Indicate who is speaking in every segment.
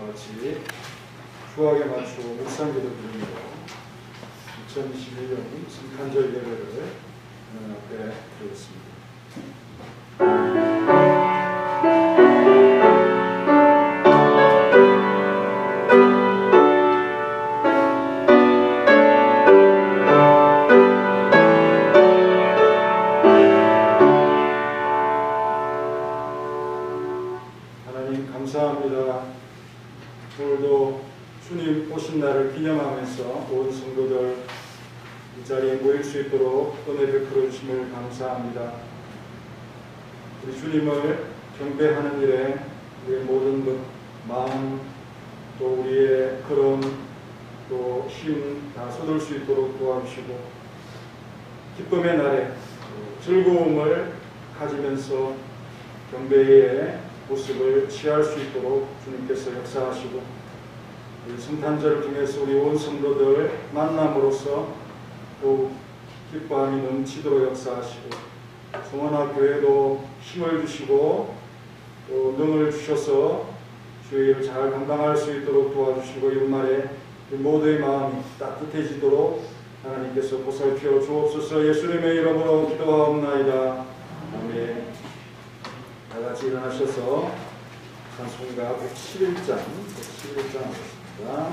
Speaker 1: 같이 후하게 맞추고 묵상기도 드리며 2021년 성탄절 예배를 하나님 앞에 드리겠습니다. 하나님 감사합니다. 오늘도 주님 오신 날을 기념하면서 온 성도들 이 자리에 모일 수 있도록 은혜 베풀어 주심을 감사합니다. 우리 주님을 경배하는 일에 우리의 모든 마음 또 우리의 그런 또 힘 다 쏟을 수 있도록 도와주시고 기쁨의 날에 즐거움을 가지면서 경배의 모습을 취할 수 있도록 주님께서 역사하시고 우리 성탄절을 통해서 우리 온 성도들 만남으로써 더욱 기뻐함이 넘치도록 역사하시고 성원아 교회도 힘을 주시고 또 능을 주셔서 주의 일을 잘 감당할 수 있도록 도와주시고 연말에 모두의 마음이 따뜻해지도록 하나님께서 보살펴 주옵소서. 예수님의 이름으로 기도하옵나이다. 아멘. 다같이 일어나셔서 찬송가 111장 하겠습니다.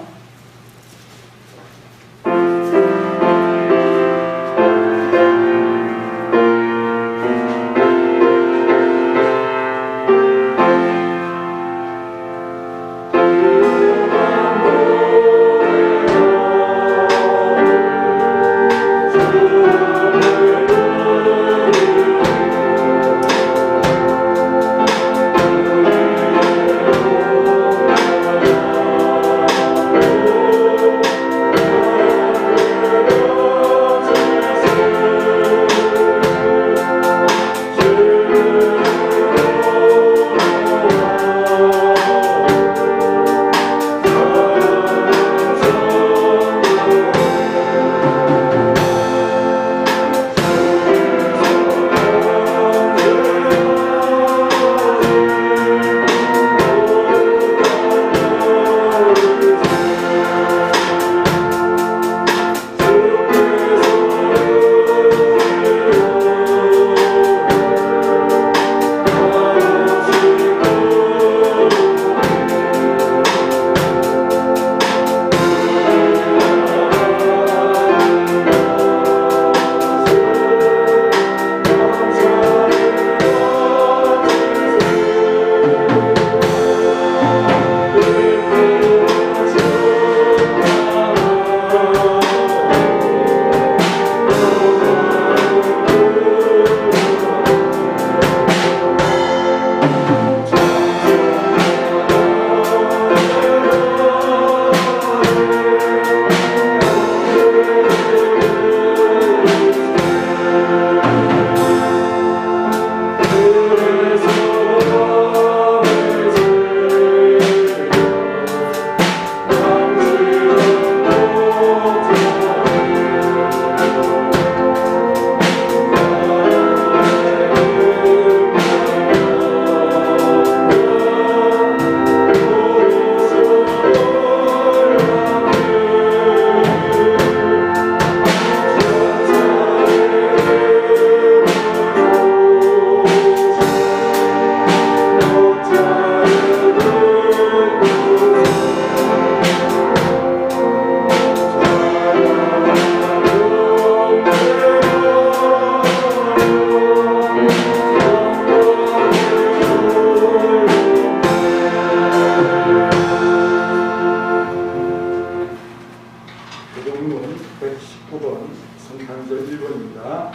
Speaker 1: 성탄절 1번입니다.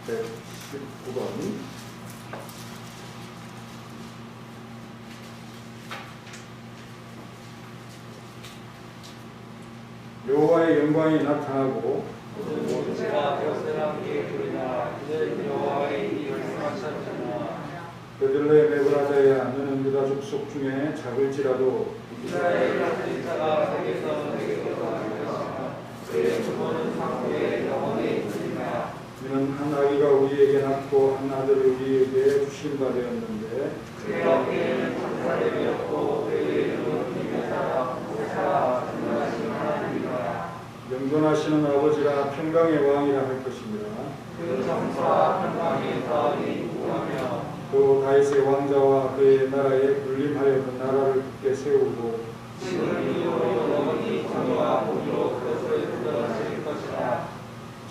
Speaker 1: 119번. 여호와의 영광이 나타나고 베들레헴 에브라자야 너는 유다 족속 중에 작을지라도
Speaker 2: 이스라엘 같은 자가 세계에서 내게 거듭나며 그의 주권은 상고에 영원히 있으리라.
Speaker 1: 이는 한 아기가 우리에게 낳고 한 아들을 우리에게 주신 바 되었는데
Speaker 2: 그의 어깨에는 천사됨이었고 그의 이름은
Speaker 1: 경건하시는 아버지라 평강의 왕이라 할 것입니다.
Speaker 2: 그 장차 평강의 사업이 구하며
Speaker 1: 또 다윗의 왕자와 그의 나라에 군림하여 그 나라를 굳게 세우고
Speaker 2: 지금 이후로 영원히 정의와 공의로 그것을 구원하실 것이라.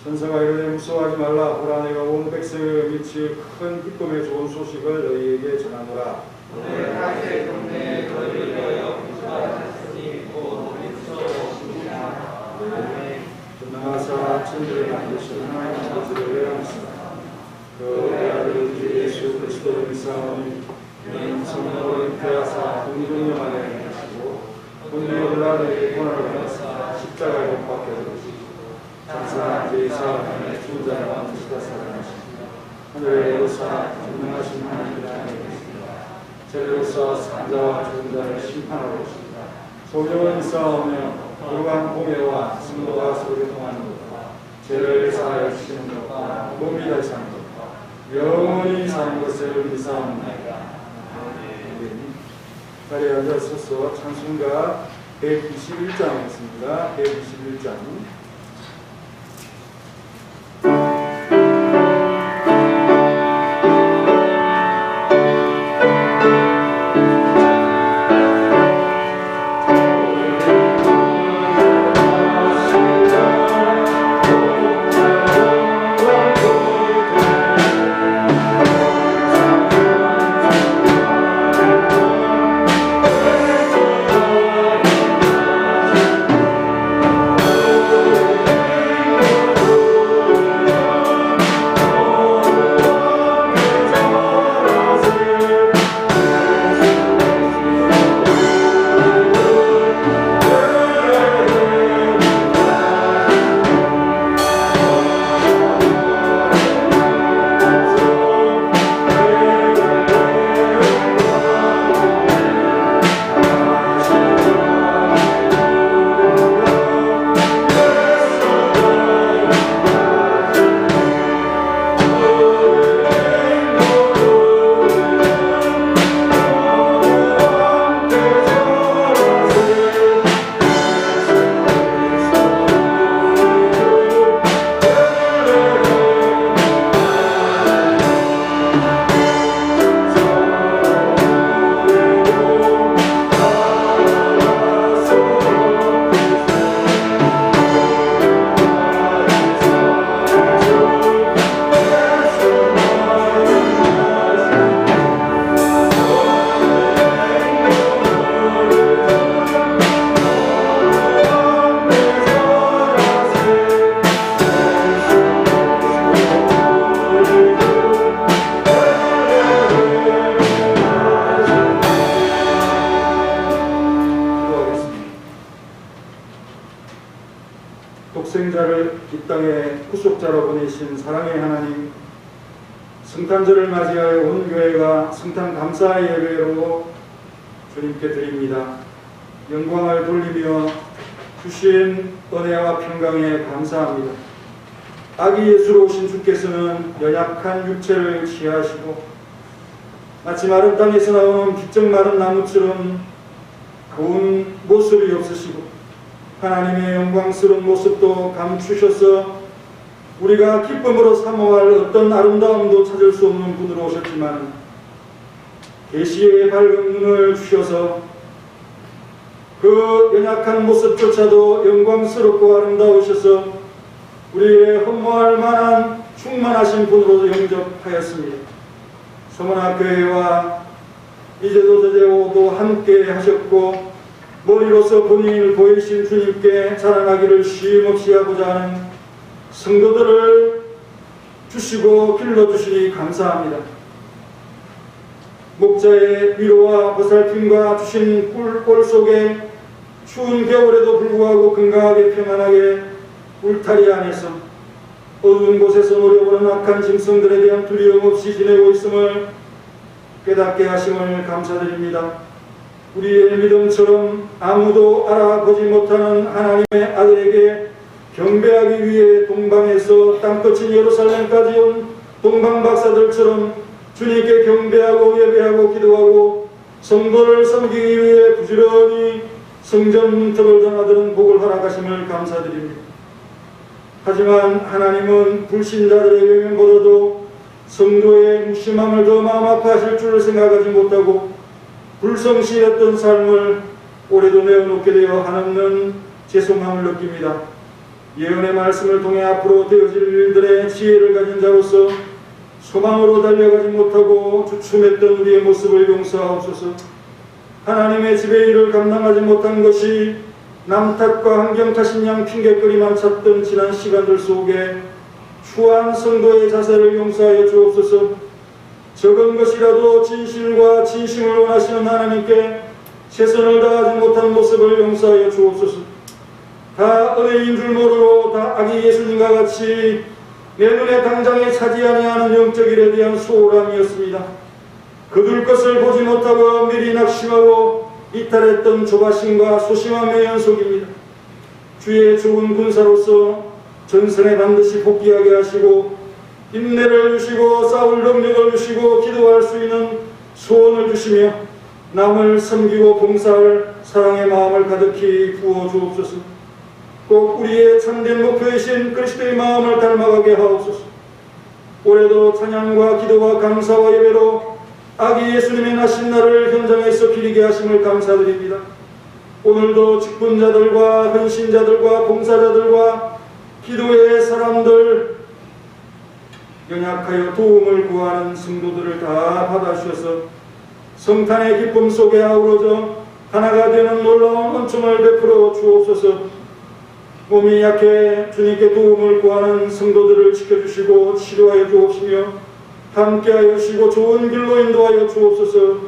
Speaker 1: 천사가 이르되 무서워하지 말라. 보라 내가 온 백성을 미치 큰 기쁨의 좋은 소식을 너희에게 전하노라.
Speaker 2: 오늘 다윗의 동네에 너희를 위하여 구주하셨으니 곧 우리 구주이시니라.
Speaker 1: 전능하사 천지를 만드신 하나님 아버지를 외람하시다. 그의 아들 주 예수 그리스도를 믿사오니 이는 성령으로 잉태하사 동정녀 안에 하시고 본디오 빌라도에게 고난을 받으사 십자가에 못 박혀 죽으시고 장사 제2사함에 죽은 자를 만드시다 살아나시고 하늘에 오르사 전능하신 하나님을 향해 계십니다. 제로서 산자와 죽은 자를 심판하러 오십니다. 소명은 싸우며 거룩한 공예와 승로가 서로 통하는 것과 죄를 사하여 주시는 것과 몸이 다시 사는 것과 영원히 사는 것을 믿사옵나이다. 자리에 앉아서서 찬송가 121장이었습니다. 121장. 독생자를 이 땅에 구속자로 보내신 사랑의 하나님, 성탄절을 맞이하여 온 교회가 성탄 감사의 예배로 주님께 드립니다. 영광을 돌리며 주신 은혜와 평강에 감사합니다. 아기 예수로 오신 주께서는 연약한 육체를 취하시고 마치 마른 땅에서 나오는 비쩍 마른 나무처럼 고운 모습이 없으시고 하나님의 영광스러운 모습도 감추셔서 우리가 기쁨으로 사모할 어떤 아름다움도 찾을 수 없는 분으로 오셨지만 계시의 밝은 눈을 주셔서 그 연약한 모습조차도 영광스럽고 아름다우셔서 우리의 허무할 만한 충만하신 분으로 영접하였습니다. 서문학교회와 이제도 저제오도 함께 하셨고 머리로서 본인을 보이신 주님께 자랑하기를 쉼없이 하고자 하는 성도들을 주시고 길러주시니 감사합니다. 목자의 위로와 보살핌과 주신 꿀 속에 추운 겨울에도 불구하고 건강하게 평안하게 울타리 안에서 어두운 곳에서 노려보는 악한 짐승들에 대한 두려움 없이 지내고 있음을 깨닫게 하심을 감사드립니다. 우리의 믿음처럼 아무도 알아보지 못하는 하나님의 아들에게 경배하기 위해 동방에서 땅끝인 예루살렘까지 온 동방박사들처럼 주님께 경배하고 예배하고 기도하고 성도를 섬기기 위해 부지런히 성전 문턱을 전하던 복을 허락하심을 감사드립니다. 하지만 하나님은 불신자들의 외면보다도 성도의 무심함을 더 마음 아파하실 줄을 생각하지 못하고 불성실했던 삶을 오래도 내어놓게 되어 한없는 죄송함을 느낍니다. 예언의 말씀을 통해 앞으로 되어질 일들의 지혜를 가진 자로서 소망으로 달려가지 못하고 주춤했던 우리의 모습을 용서하옵소서. 하나님의 지배의 일을 감당하지 못한 것이 남 탓과 환경 탓인 양 핑계거리만 찾던 지난 시간들 속에 추한 성도의 자세를 용서하여 주옵소서. 적은 것이라도 진실과 진심을 원하시는 하나님께 최선을 다하지 못한 모습을 용서하여 주옵소서. 다 은혜인 줄 모르고 다 아기 예수님과 같이 내 눈에 당장에 차지 아니하는 영적 일에 대한 소홀함이었습니다. 거둘 것을 보지 못하고 미리 낙심하고 이탈했던 조바심과 소심함의 연속입니다. 주의 좋은 군사로서 전선에 반드시 복귀하게 하시고 인내를 주시고 싸울 능력을 주시고 기도할 수 있는 소원을 주시며 남을 섬기고 봉사할 사랑의 마음을 가득히 부어 주옵소서. 꼭 우리의 참된 목표이신 그리스도의 마음을 닮아가게 하옵소서. 올해도 찬양과 기도와 감사와 예배로 아기 예수님의 나신 날을 현장에서 기리게 하심을 감사드립니다. 오늘도 직분자들과 헌신자들과 봉사자들과 기도의 사람들, 연약하여 도움을 구하는 성도들을 다 받아주셔서 성탄의 기쁨 속에 아우러져 하나가 되는 놀라운 은총을 베풀어 주옵소서. 몸이 약해 주님께 도움을 구하는 성도들을 지켜주시고 치료하여 주옵시며 함께하여 주시고 좋은 길로 인도하여 주옵소서.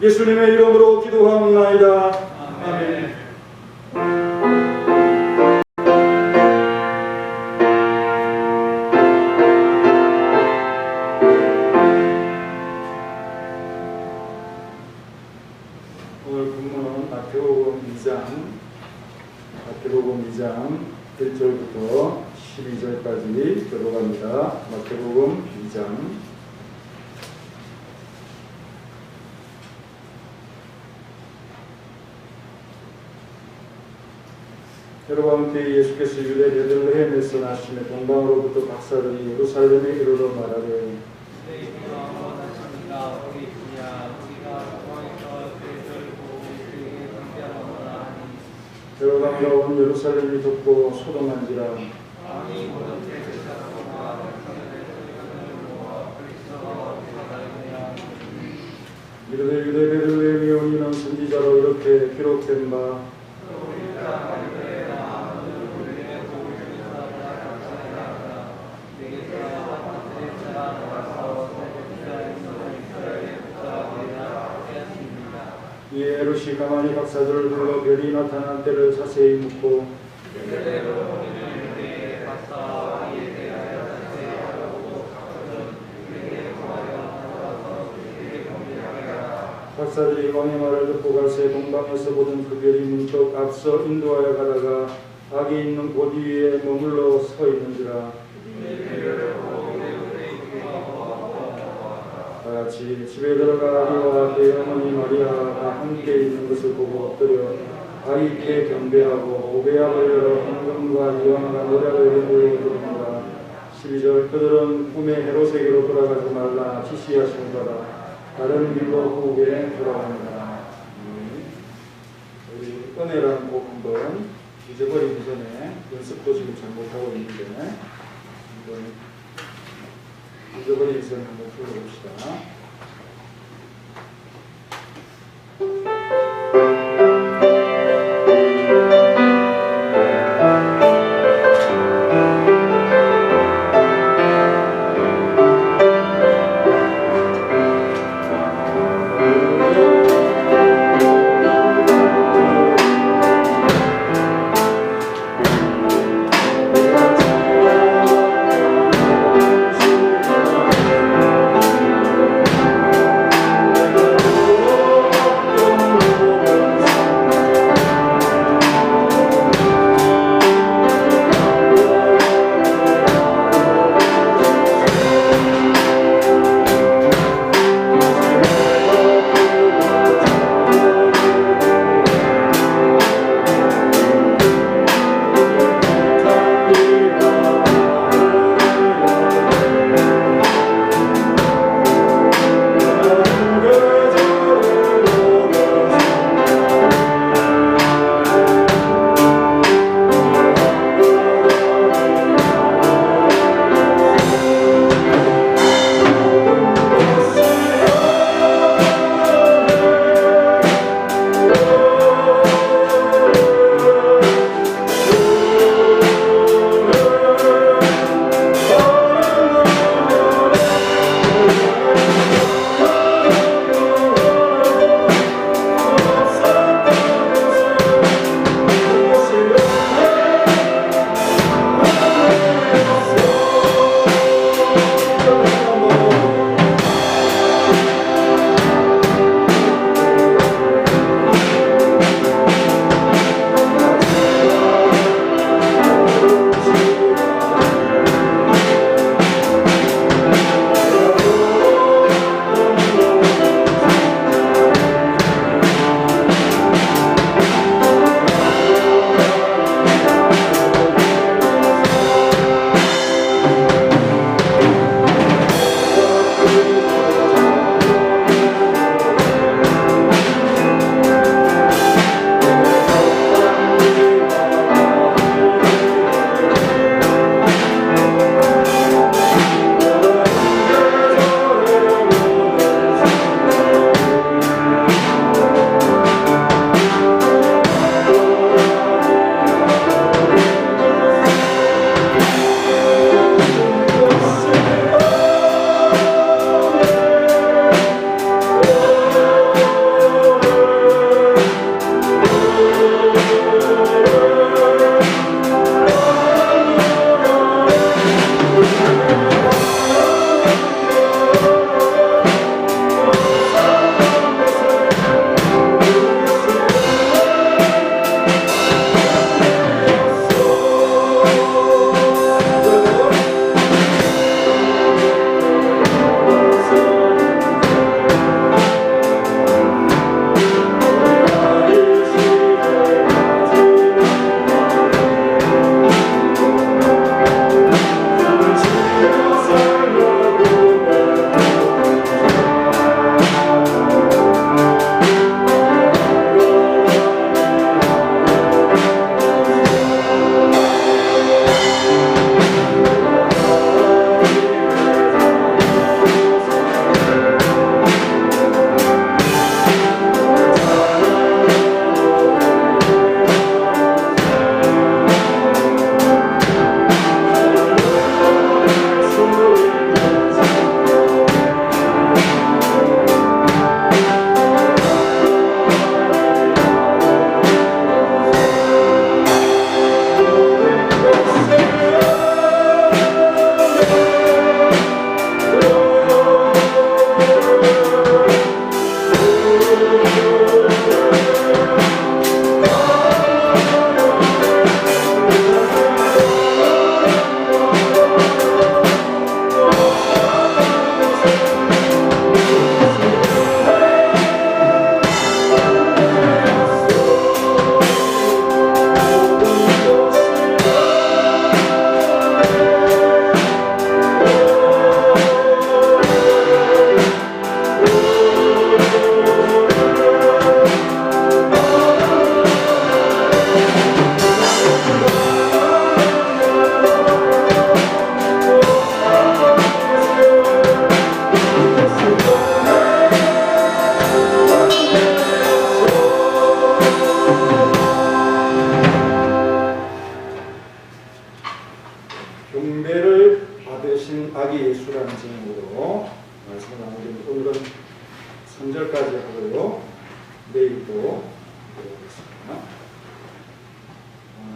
Speaker 1: 예수님의 이름으로 기도하옵나이다. 아멘. 오늘 본문은 마태복음 2장 1절부터 12절까지 들어갑니다. 마태복음 2장. 여러분 함께 예수께서 유대 베들레헴에서 나시며 동방으로부터 박사들이 예루살렘에 이르러 말하되 여러분과 온 예루살렘이 덥고 소동한지라. 이르되 유대 베들레헴이 오니는 선지자로 이렇게 기록된 바 이에 헤롯이 가만히 박사들을 불러 별이 나타난 때를 자세히 묻고 박사들이 왕의 말을 듣고 갈새 동방에서 보던 그 별이 문득 앞서 인도하여 가다가 악이 있는 곳 위에 머물러 서 있는지라. 다같이 집에 들어가 아기와 그의 어머니 마리아가 함께 있는 것을 보고 엎드려 아기께 경배하고 오배합을 열어 헌금과 이왕과 노략을 해물고 드립니다. 12절 그들은 꿈에 헤롯에게로 돌아가지 말라 지시하신 바라 다른 길로 후에 돌아옵니다. 우리 은혜라는 곡 한번 잊어버리기 전에 연습도 지금 잘 못하고 있는데 한번 잊어버리기 전에 한번 불러봅시다.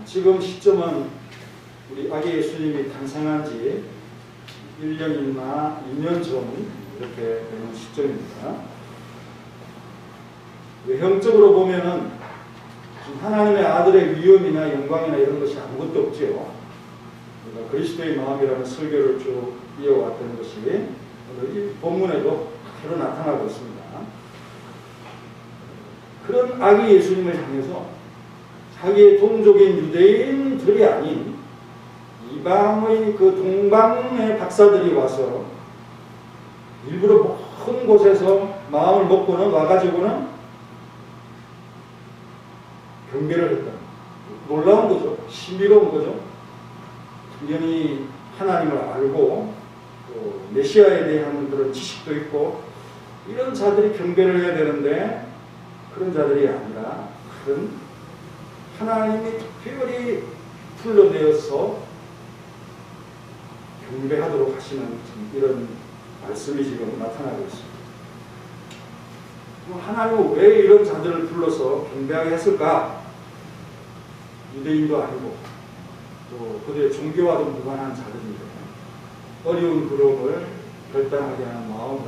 Speaker 1: 지금 시점은 우리 아기 예수님이 탄생한 지 1년이나 2년 전 이렇게 되는 시점입니다. 외형적으로 보면은 하나님의 아들의 위엄이나 영광이나 이런 것이 아무것도 없지요. 그리스도의 마음이라는 설교를 쭉 이어왔던 것이 이 본문에도 그대로 나타나고 있습니다. 그런 아기 예수님을 향해서 자기의 동족인 유대인들이 아닌 이방의 그 동방의 박사들이 와서 일부러 먼 곳에서 마음을 먹고는 와가지고는 경배를 했다. 놀라운 거죠. 신비로운 거죠. 당연히 하나님을 알고 또 메시아에 대한 그런 지식도 있고 이런 자들이 경배를 해야 되는데 그런 자들이 아니라 그런 하나님이 특별히 불러내어서 경배하도록 하시는 이런 말씀이 지금 나타나고 있습니다. 하나님은 왜 이런 자들을 불러서 경배하게 했을까? 유대인도 아니고 또 그들의 종교와도 무관한 자들인데 어려운 그룹을 결단하게 하는 마음을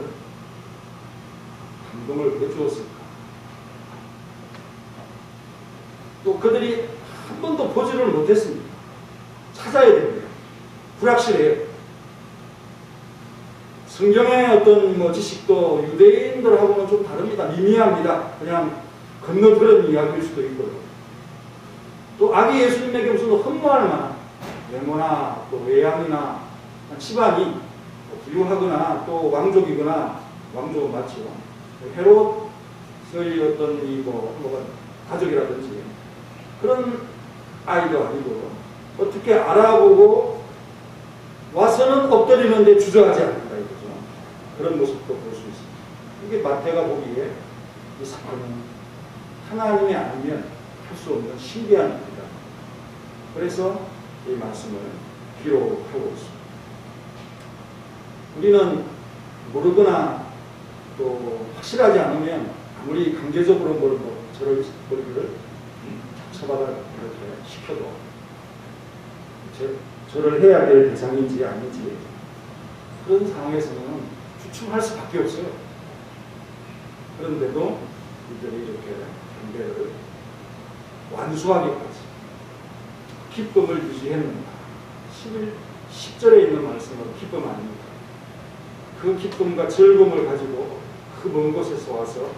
Speaker 1: 감동을 왜 주었을까? 또 그들이 한 번도 보지를 못했습니다. 찾아야 됩니다. 불확실해요. 성경의 어떤 지식도 유대인들하고는 좀 다릅니다. 미미합니다. 그냥 건너들은 이야기일 수도 있고요. 또 아기 예수님에게 무슨 흠모할 만한 외모나 또 외양이나 집안이 부유하거나 또 왕족이거나 왕족은 맞죠. 헤롯의 어떤 가족이라든지 그런 아이도 아니고 어떻게 알아보고 와서는 엎드리는데 주저하지 않는다 이거죠. 그런 모습도 볼 수 있습니다. 이게 마태가 보기에 이 사건은 하나님이 아니면 할 수 없는 신비한 일이다. 그래서 이 말씀을 기록하고 있습니다. 우리는 모르거나 또 확실하지 않으면 아무리 강제적으로 머리를 처박아 이렇게 시켜도 저를 해야 될 대상인지 아닌지 그런 상황에서는 주춤할 수밖에 없어요. 그런데도 이들이 이렇게 경배를 완수하기까지 기쁨을 유지했는가. 10절에 있는 말씀은 기쁨 아닙니까? 그 기쁨과 즐거움을 가지고 그 먼 곳에서 와서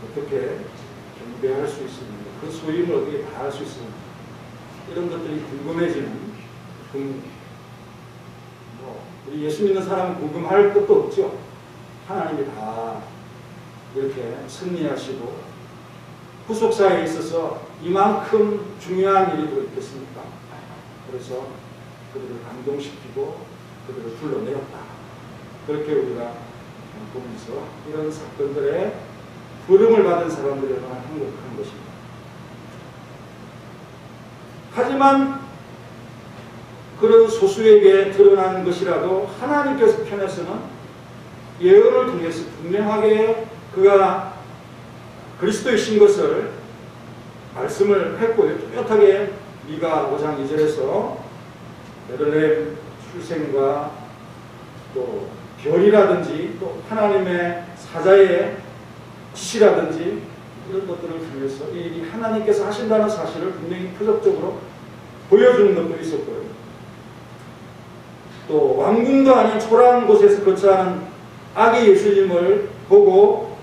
Speaker 1: 어떻게 경배할 수 있습니까? 그 소임을 어떻게 다할 수 있습니까? 이런 것들이 궁금해지는 우리 예수 믿는 사람은 궁금할 것도 없죠. 하나님이 다 이렇게 승리하시고 후속사에 있어서 이만큼 중요한 일이 또 있겠습니까? 그래서 그들을 감동시키고 그들을 불러내었다. 그렇게 우리가 보면서 이런 사건들에 부름을 받은 사람들에만 행복한 것입니다. 하지만 그런 소수에게 드러난 것이라도 하나님께서 편에서는 예언을 통해서 분명하게 그가 그리스도이신 것을 말씀을 했고요. 뚜렷하게 미가 5장 2절에서 베들레헴 출생과 또 별이라든지 또 하나님의 사자의 지시라든지 이런 것들을 통해서 이 일이 하나님께서 하신다는 사실을 분명히 표적적으로 보여주는 것도 있었고요. 또 왕궁도 아닌 초라한 곳에서 거처하는 아기 예수님을 보고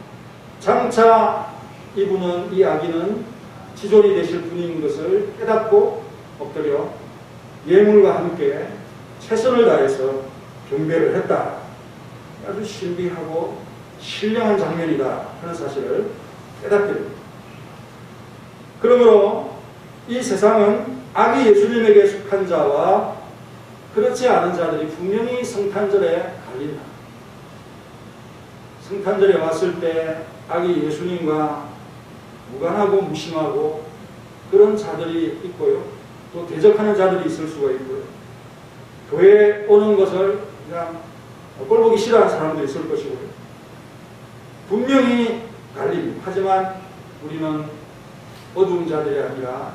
Speaker 1: 장차 이분은 이 아기는 지존이 되실 분인 것을 깨닫고 엎드려 예물과 함께 최선을 다해서 경배를 했다. 아주 신비하고 신령한 장면이다 하는 사실을 깨닫게 됩니다. 그러므로 이 세상은 아기 예수님에게 속한 자와 그렇지 않은 자들이 분명히 성탄절에 갈린다. 성탄절에 왔을 때 아기 예수님과 무관하고 무심하고 그런 자들이 있고요. 또 대적하는 자들이 있을 수가 있고요. 교회에 오는 것을 그냥 꼴보기 싫어하는 사람도 있을 것이고요. 분명히 갈립니다. 하지만 우리는 어두운 자들이 아니라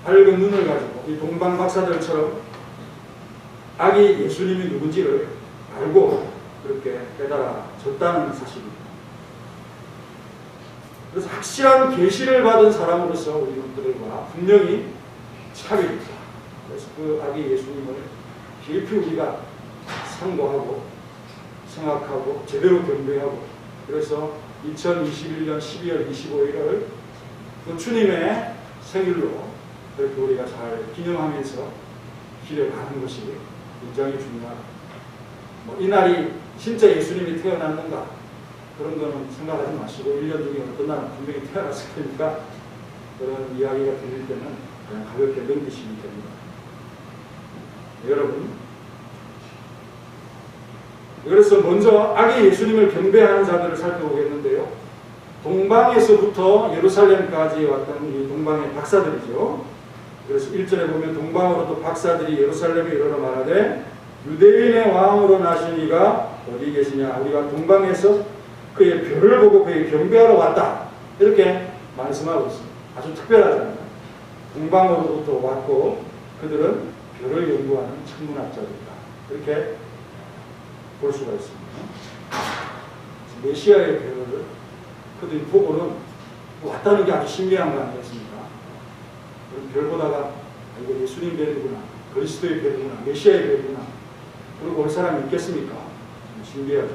Speaker 1: 밝은 눈을 가지고 이 동방 박사들처럼 아기 예수님이 누군지를 알고 그렇게 깨달아졌다는 사실입니다. 그래서 확실한 계시를 받은 사람으로서 우리들과 분명히 차별이 있다. 그래서 그 아기 예수님을 깊이 우리가 상고하고 생각하고 제대로 경배하고, 그래서 2021년 12월 25일을 그 주님의 생일로 그렇게 우리가 잘 기념하면서 기려가는 것이 굉장히 중요하다. 이날이 진짜 예수님이 태어났는가 그런 거는 생각하지 마시고 1년 중에 어떤 날은 분명히 태어났을 테니까 그런 이야기가 들릴 때는 그냥 가볍게 넘기시면 됩니다. 여러분, 그래서 먼저 아기 예수님을 경배하는 자들을 살펴보겠는데요. 동방에서부터 예루살렘까지 왔던 이 동방의 박사들이죠. 그래서 1절에 보면 동방으로도 박사들이 예루살렘에 이르러 말하되 유대인의 왕으로 나신 이가 어디 계시냐. 우리가 동방에서 그의 별을 보고 그의 경배하러 왔다. 이렇게 말씀하고 있습니다. 아주 특별하잖아요. 동방으로부터 왔고 그들은 별을 연구하는 천문학자들이다. 이렇게 볼 수가 있습니다. 메시아의 별을 그들이 보고는 왔다는 게 아주 신기한 거 아니겠습니까? 별 보다가 이거 예수님 별이구나, 그리스도의 별이구나, 메시아의 별이구나, 그리고 올 사람이 있겠습니까? 신기하죠.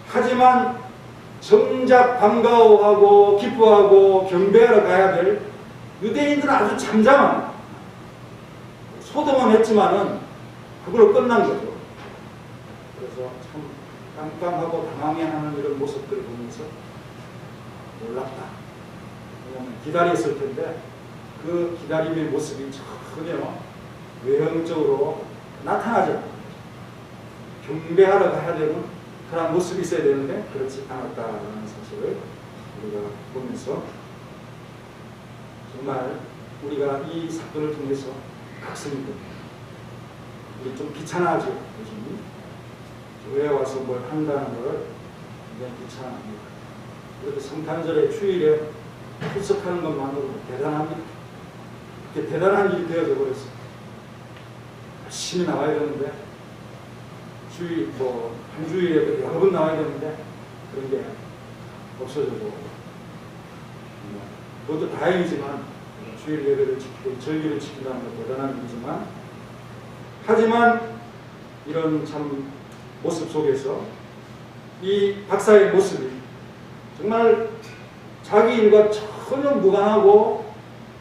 Speaker 1: 하지만 정작 반가워하고 기뻐하고 경배하러 가야 될 유대인들은 아주 잠잠합니다. 소동은 했지만은 그걸로 끝난 거죠. 그래서 참 깜깜하고 당황해하는 이런 모습들을 보면서 놀랍다. 왜냐하면 기다렸을 텐데 그 기다림의 모습이 전혀 외형적으로 나타나지 않아요. 경배하러 가야 되는 그런 모습이 있어야 되는데 그렇지 않았다는 사실을 우리가 보면서 정말 우리가 이 사건을 통해서 각성이 됩니다. 우리 좀 귀찮아하죠. 요즘 교회에 와서 뭘 한다는 걸 굉장히 귀찮아합니다. 그래도 성탄절에 휴일에 출석하는 것만으로도 대단합니다. 그게 대단한 일이 되어져 버렸어요. 열심히 나와야 되는데 주일 한 주일에 여러 번 나와야 되는데 그런 게 없어져도 그것도 다행이지만 주일 예배를 지키고 절기를 지킨다는 건 대단한 일이지만, 하지만 이런 참 모습 속에서 이 박사의 모습이 정말 자기 일과 전혀 무관하고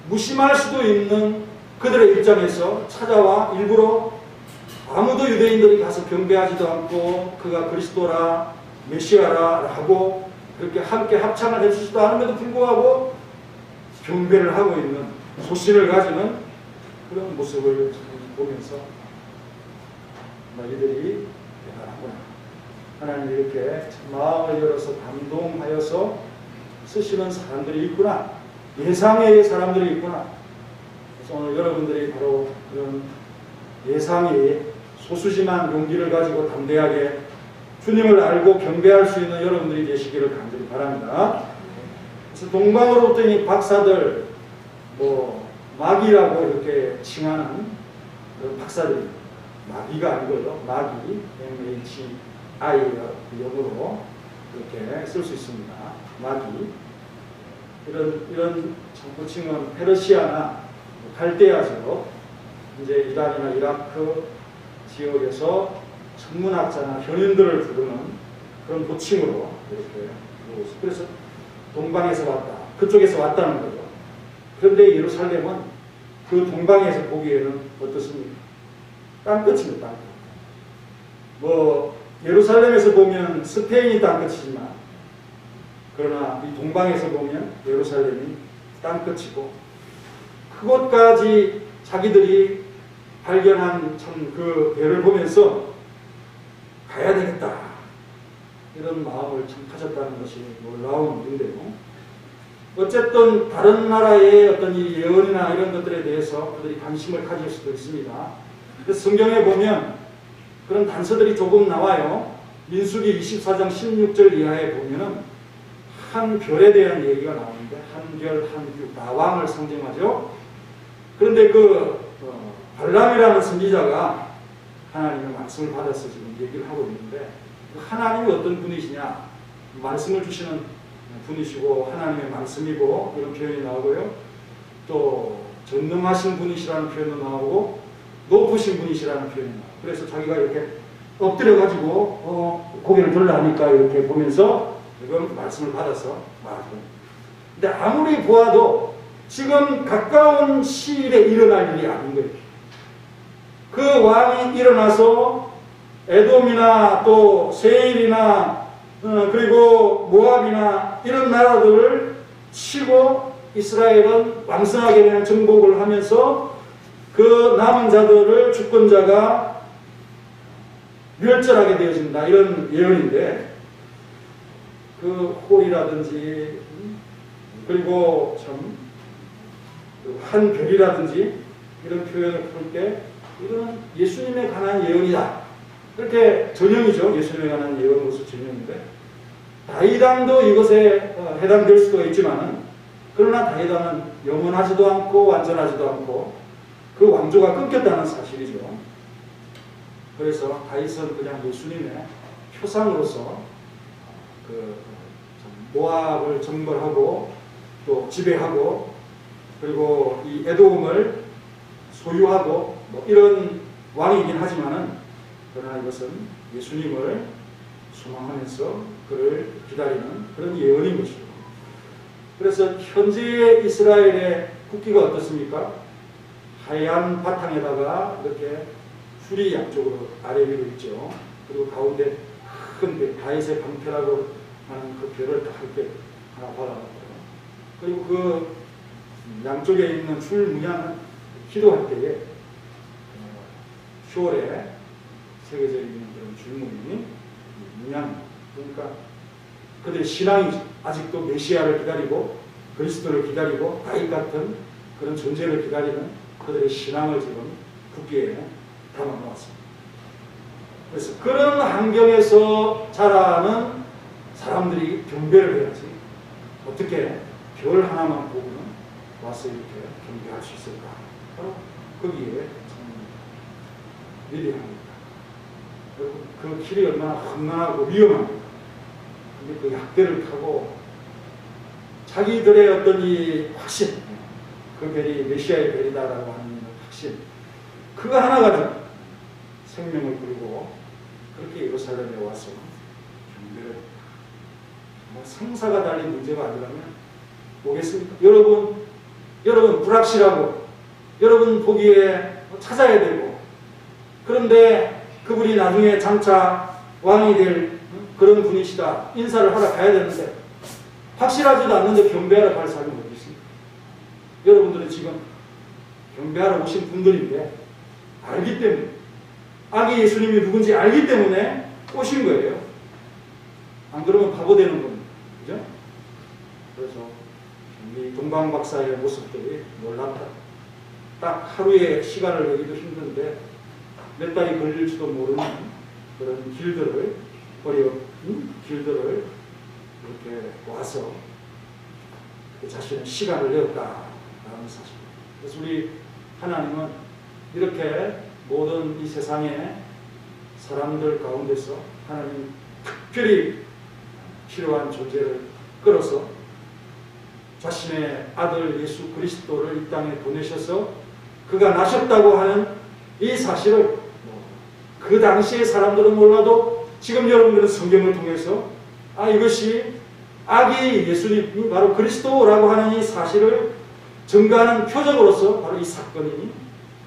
Speaker 1: 무심할 수도 있는 그들의 입장에서 찾아와 일부러 아무도 유대인들이 가서 경배하지도 않고 그가 그리스도라 메시아라 하고 그렇게 함께 합창을 해주지도 않음에도 불구하고 경배를 하고 있는 소신을 가지는 그런 모습을 보면서 너희들이 대단하구나. 하나님 이렇게 마음을 열어서 감동하여서 쓰시는 사람들이 있구나. 예상의 사람들이 있구나. 그래서 오늘 여러분들이 바로 그런 예상의 소수지만 용기를 가지고 담대하게 주님을 알고 경배할 수 있는 여러분들이 되시기를 간절히 바랍니다. 그래서 동방으로부터 이 박사들, 마귀라고 이렇게 칭하는 그런 박사들이, 마귀가 아니고요, 마귀, MHI 영어로 그렇게 쓸 수 있습니다. 마귀. 이런 호칭은 페르시아나 갈대아 지역, 이제 이란이나 이라크 지역에서 천문학자나 현인들을 부르는 그런 호칭으로 이렇게 부르고 있어요. 그래서 동방에서 왔다, 그쪽에서 왔다는 거죠. 그런데 예루살렘은 그 동방에서 보기에는 어떻습니까? 땅끝입니다. 땅끝. 예루살렘에서 보면 스페인이 땅끝이지만, 그러나 이 동방에서 보면 예루살렘이 땅끝이고, 그곳까지 자기들이 발견한 참 그 배를 보면서 가야 되겠다, 이런 마음을 참 가졌다는 것이 놀라운 일인데요. 어쨌든 다른 나라의 어떤 이 예언이나 이런 것들에 대해서 그들이 관심을 가질 수도 있습니다. 그래서 성경에 보면 그런 단서들이 조금 나와요. 민수기 24장 16절 이하에 보면은 한 별에 대한 얘기가 나옵니다. 있는데 한별, 한규, 다왕을 상징하죠. 그런데 그 발람이라는 선지자가 하나님의 말씀을 받아서 지금 얘기를 하고 있는데 하나님이 어떤 분이시냐? 말씀을 주시는 분이시고 하나님의 말씀이고 이런 표현이 나오고요. 또 전능하신 분이시라는 표현도 나오고 높으신 분이시라는 표현이 나와요. 그래서 자기가 이렇게 엎드려가지고 고개를 들라 하니까 이렇게 보면서 이건 말씀을 받아서 말하고. 근데 아무리 보아도 지금 가까운 시일에 일어날 일이 아닌 거예요. 그 왕이 일어나서 에돔이나 또 세일이나 그리고 모압이나 이런 나라들을 치고 이스라엘은 왕성하게 그냥 정복을 하면서 그 남은 자들을 주권자가 멸절하게 되어진다. 이런 예언인데 그 홀이라든지 그리고 참 한 별이라든지 이런 표현을 풀 때 이건 예수님에 관한 예언이다. 그렇게 전형이죠. 예수님에 관한 예언으로서 전형인데 다윗왕도 이것에 해당될 수도 있지만은 그러나 다윗왕은 영원하지도 않고 완전하지도 않고 그 왕조가 끊겼다는 사실이죠. 그래서 다윗은 그냥 예수님의 표상으로서 그 모압을 정벌하고 또 지배하고 그리고 이 에돔을 소유하고 뭐 이런 왕이긴 하지만은 그러나 이것은 예수님을 소망하면서 그를 기다리는 그런 예언인 것이죠. 그래서 현재의 이스라엘의 국기가 어떻습니까? 하얀 바탕에다가 이렇게 줄이 양쪽으로 아래 위로 있죠. 그리고 가운데 큰 별, 다윗의 방패라고 하는 그 별을 딱 이렇게 하나 발라놨고요. 그리고 그 양쪽에 있는 줄 문양은 기도할 때에 쇼에 새겨져 있는 그런 줄무늬 문양. 그러니까 그들의 신앙이 아직도 메시아를 기다리고 그리스도를 기다리고 다윗 같은 그런 존재를 기다리는 그들의 신앙을 지금 국기에 담아놓았습니다. 그래서 그런 환경에서 자라는 사람들이 경배를 해야지 어떻게 별 하나만 보고는 와서 이렇게 경배할 수 있을까? 바로 거기에 참 위대합니다. 그 길이 얼마나 험난하고 위험합니까? 근데 그 약대를 타고 자기들의 어떤 이 확신, 그 별이 메시아의 별이다라고 하는 확신, 그거 하나 가지고 생명을 걸고 그렇게 예루살렘에 와서 경배를 뭐 성사가 달린 문제가 아니라면 뭐겠습니까? 여러분 불확실하고 여러분 보기에 찾아야 되고 그런데 그분이 나중에 장차 왕이 될 그런 분이시다. 인사를 하러 가야 되는데 확실하지도 않는데 경배하러 갈 사람이 어디 있습니까? 여러분들은 지금 경배하러 오신 분들인데 알기 때문에 아기 예수님이 누군지 알기 때문에 오신 거예요. 안 그러면 바보 되는 겁니다. 그죠? 그래서 이 동방 박사의 모습들이 놀랍다. 딱 하루에 시간을 내기도 힘든데 몇 달이 걸릴지도 모르는 그런 길들을 어려운 길들을 이렇게 와서 자신의 시간을 내었다라는 사실. 그래서 우리 하나님은 이렇게 모든 이 세상의 사람들 가운데서 하나님 특별히 필요한 존재를 끌어서 자신의 아들 예수 그리스도를 이 땅에 보내셔서 그가 나셨다고 하는 이 사실을 그 당시의 사람들은 몰라도 지금 여러분들은 성경을 통해서 이것이 아기 예수님이 바로 그리스도라고 하는 이 사실을 증거하는 표적으로서 바로 이 사건이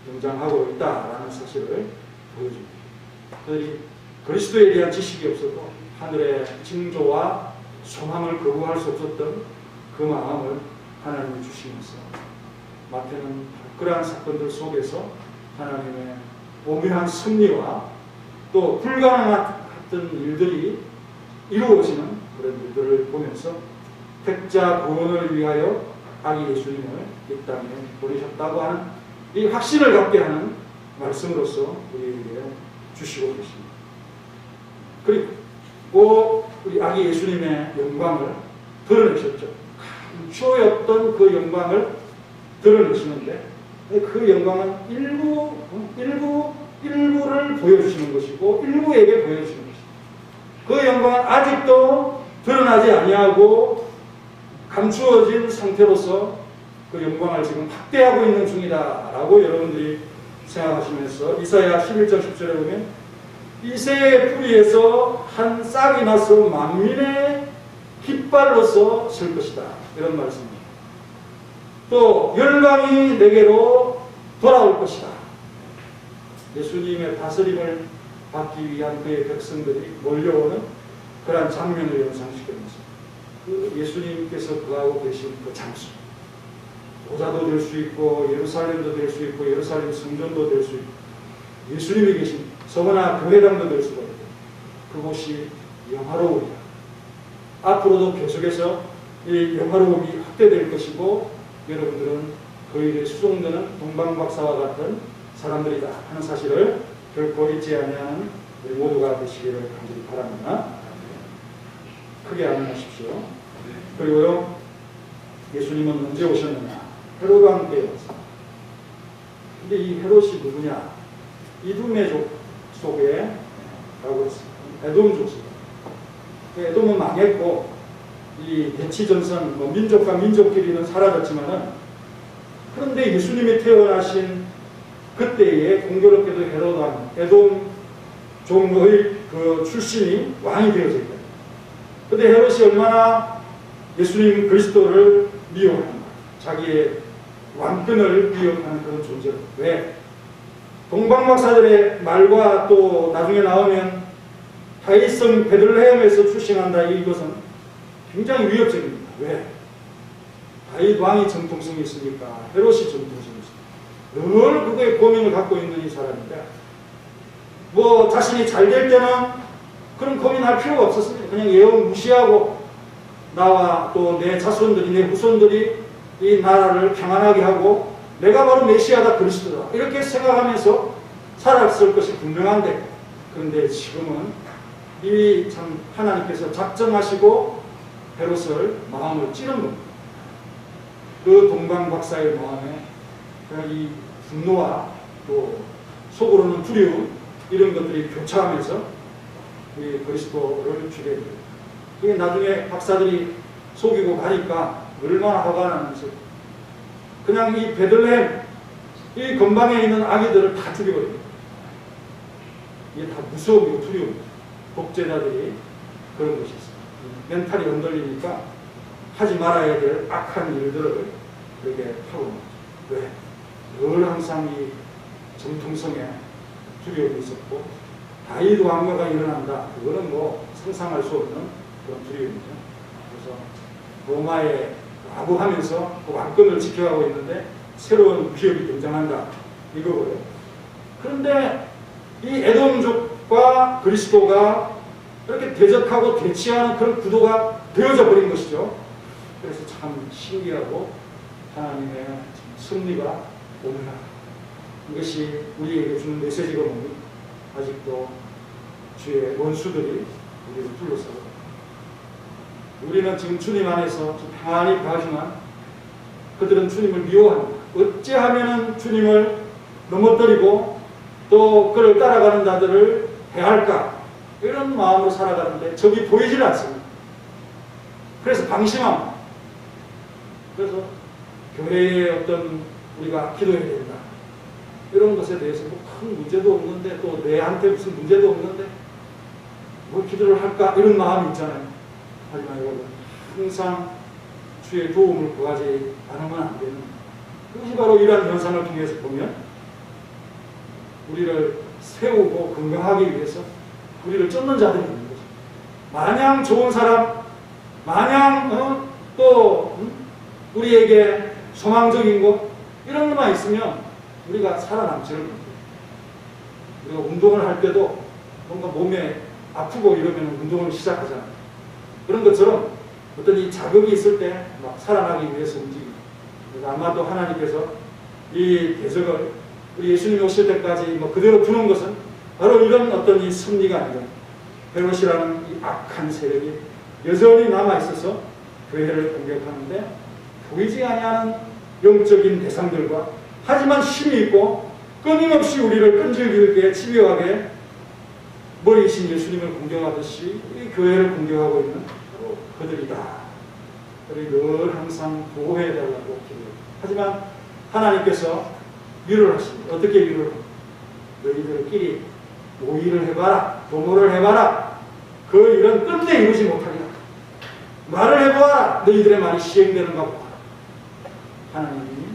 Speaker 1: 등장하고 있다라는 사실을 보여줍니다. 그들이 그리스도에 대한 지식이 없어도 하늘의 징조와 소망을 거부할 수 없었던 그 마음을 하나님이 주시면서 마태는 그러한 사건들 속에서 하나님의 오묘한 섭리와 또 불가능했던 일들이 이루어지는 그런 일들을 보면서 택자 구원을 위하여 아기 예수님을 이 땅에 보내셨다고 하는 이 확신을 갖게 하는 말씀으로서 우리에게 주시고 계십니다. 그리고 우리 아기 예수님의 영광을 드러내셨죠. 감추어였던 그 영광을 드러내시는데 그 영광은 일부를 보여주시는 것이고 일부에게 보여주시는 것이고 그 영광은 아직도 드러나지 아니하고 감추어진 상태로서 그 영광을 지금 확대하고 있는 중이다 라고 여러분들이 생각하시면서 이사야 11장 10절에 보면 이새의 뿌리에서 한 싹이 나서 만민의 깃발로서 설 것이다 이런 말씀입니다. 또 열방이 내게로 돌아올 것이다. 예수님의 다스림을 받기 위한 그의 백성들이 몰려오는 그러한 장면을 연상시키면서 그 예수님께서 거하고 계신 그 장소 보좌도 될 수 있고 예루살렘도 될 수 있고 예루살렘 성전도 될 수 있고 예수님이 계신 서거나 교회당도 될 수가 있고 그곳이 영화로우리라. 앞으로도 계속해서 이 영화로움이 확대될 것이고 여러분들은 그 일에 수종되는 동방박사와 같은 사람들이다 하는 사실을 결코 잊지 아니하는 우리 모두가 되시기를 간절히 바랍니다. 크게 아멘하십시오. 그리고요, 예수님은 언제 오셨느냐? 헤롯 왕 때 왔습니다. 근데 이 헤롯이 누구냐? 이두메족 속에 라고 했습니다. 에돔 족속. 에돔은 망했고 이 대치전선 민족과 민족끼리는 사라졌지만은 그런데 예수님이 태어나신 그때에 공교롭게도 헤롯 왕 에돔 종의 그 출신이 왕이 되어져 있다. 그런데 헤롯이 얼마나 예수님 그리스도를 미워하는가, 자기의 왕권을 미워하는 그런 존재로. 왜? 동방박사들의 말과 또 나중에 나오면 다윗성 베들레헴에서 출생한다 이것은 굉장히 위협적입니다. 왜? 다윗 왕이 정통성이 있으니까 헤롯이 정통성이 있습니다. 늘 그거에 고민을 갖고 있는 이 사람인데 뭐 자신이 잘 될 때는 그런 고민할 필요가 없었습니다. 그냥 예언 무시하고 나와 또 내 자손들이 내 후손들이 이 나라를 평안하게 하고 내가 바로 메시아다 그리스도다 이렇게 생각하면서 살았을 것이 분명한데 그런데 지금은 이 참 하나님께서 작정하시고 헤롯을 마음을 찌른 겁니다. 그 동방박사의 마음에 이 분노와 또 속으로는 두려움 이런 것들이 교차하면서 이 그리스도를 죽게 됩니다. 그게 나중에 박사들이 속이고 가니까 얼마나 화가 나면서 그냥 이 베들레헴 이 근방에 있는 아기들을 다 죽여버립니다. 이게 다 무서움이고 두려움. 독재자들이 그런 것이 있습니다. 멘탈이 흔들리니까 하지 말아야 될 악한 일들을 그렇게 하고 있죠. 왜? 늘 항상 이 정통성에 두려움이 있었고 다윗 왕가가 일어난다. 그거는 뭐 상상할 수 없는 그런 두려움이죠. 그래서 로마에 아부하면서 그 왕권을 지켜가고 있는데 새로운 위협이 등장한다. 이거고요. 그런데 이 에돔족과 그리스도가 이렇게 대적하고 대치하는 그런 구도가 되어져 버린 것이죠. 그래서 참 신기하고 하나님의 승리가 옵니다. 이것이 우리에게 주는 메시지가 뭡니까? 아직도 주의 원수들이 우리를 둘러싸고 우리는 지금 주님 안에서 평안히 가지만 그들은 주님을 미워합니다. 어찌하면 주님을 넘어뜨리고 또 그를 따라가는 자들을 대할까 이런 마음으로 살아가는데 적이 보이질 않습니다. 그래서 방심합니다. 그래서 교회에 어떤 우리가 기도해야 된다 이런 것에 대해서 뭐 큰 문제도 없는데 또 내한테 무슨 문제도 없는데 뭘 기도를 할까 이런 마음이 있잖아요. 하지만 여러분 항상 주의 도움을 구하지 않으면 안 되는 그것이 바로 이러한 현상을 통해서 보면 우리를 세우고 건강하기 위해서 우리를 쫓는 자들이 있는 거죠. 마냥 좋은 사람 마냥 또 우리에게 소망적인 것 이런 것만 있으면 우리가 살아남지를 못해요. 우리가 운동을 할 때도 뭔가 몸에 아프고 이러면 운동을 시작하잖아요. 그런 것처럼 어떤 이 자극이 있을 때 막 살아나기 위해서 움직입니다. 그래서 아마도 하나님께서 이 대적을 우리 예수님이 오실 때까지 뭐 그대로 두는 것은 바로 이런 어떤 이 승리가 아니라 헤롯이라는 이 악한 세력이 여전히 남아있어서 교회를 공격하는데 보이지 아니하는 영적인 대상들과 하지만 힘이 있고 끊임없이 우리를 끈질기게 집요하게 머리이신 예수님을 공경하듯이 이 교회를 공경하고 있는 그들이다. 그를 늘 항상 보호해달라고 기도해요. 하지만 하나님께서 위로를 하십니다. 어떻게 위로를 합니까? 너희들끼리 모의를 해봐라. 도모를 해봐라. 그 일은 끝내 이루지 못하리라. 말을 해보아라. 너희들의 말이 시행되는가 보아라. 하나님이